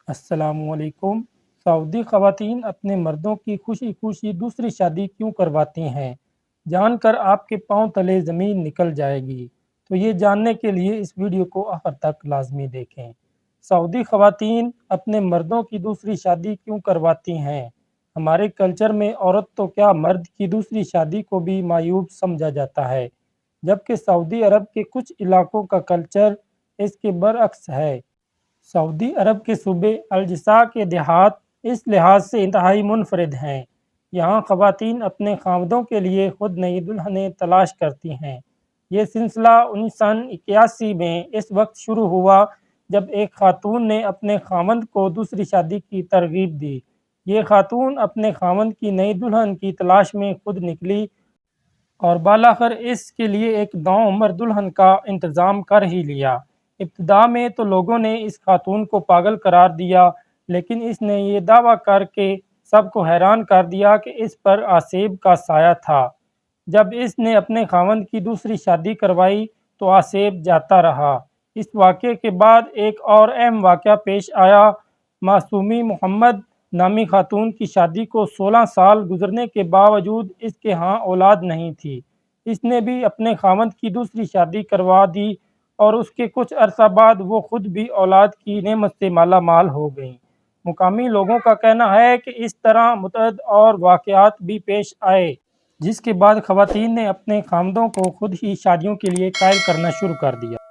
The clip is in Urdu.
السلام علیکم۔ سعودی خواتین اپنے مردوں کی خوشی خوشی دوسری شادی کیوں کرواتی ہیں؟ جان کر آپ کے پاؤں تلے زمین نکل جائے گی۔ تو یہ جاننے کے لیے اس ویڈیو کو آخر تک لازمی دیکھیں۔ سعودی خواتین اپنے مردوں کی دوسری شادی کیوں کرواتی ہیں؟ ہمارے کلچر میں عورت تو کیا مرد کی دوسری شادی کو بھی معیوب سمجھا جاتا ہے، جبکہ سعودی عرب کے کچھ علاقوں کا کلچر اس کے برعکس ہے۔ سعودی عرب کے صوبے الجزائر کے دیہات اس لحاظ سے انتہائی منفرد ہیں۔ یہاں خواتین اپنے خاوندوں کے لیے خود نئی دلہنیں تلاش کرتی ہیں۔ یہ سلسلہ 1981 میں اس وقت شروع ہوا جب ایک خاتون نے اپنے خاوند کو دوسری شادی کی ترغیب دی۔ یہ خاتون اپنے خاوند کی نئی دلہن کی تلاش میں خود نکلی اور بالآخر اس کے لیے ایک نوعمر دلہن کا انتظام کر ہی لیا۔ ابتدا میں تو لوگوں نے اس خاتون کو پاگل قرار دیا، لیکن اس نے یہ دعویٰ کر کے سب کو حیران کر دیا کہ اس پر آسیب کا سایہ تھا۔ جب اس نے اپنے خاوند کی دوسری شادی کروائی تو آسیب جاتا رہا۔ اس واقعے کے بعد ایک اور اہم واقعہ پیش آیا۔ معصومی محمد نامی خاتون کی شادی کو 16 سال گزرنے کے باوجود اس کے ہاں اولاد نہیں تھی۔ اس نے بھی اپنے خاوند کی دوسری شادی کروا دی اور اس کے کچھ عرصہ بعد وہ خود بھی اولاد کی نعمت سے مالا مال ہو گئیں۔ مقامی لوگوں کا کہنا ہے کہ اس طرح متعدد اور واقعات بھی پیش آئے، جس کے بعد خواتین نے اپنے خاوندوں کو خود ہی شادیوں کے لیے قائل کرنا شروع کر دیا۔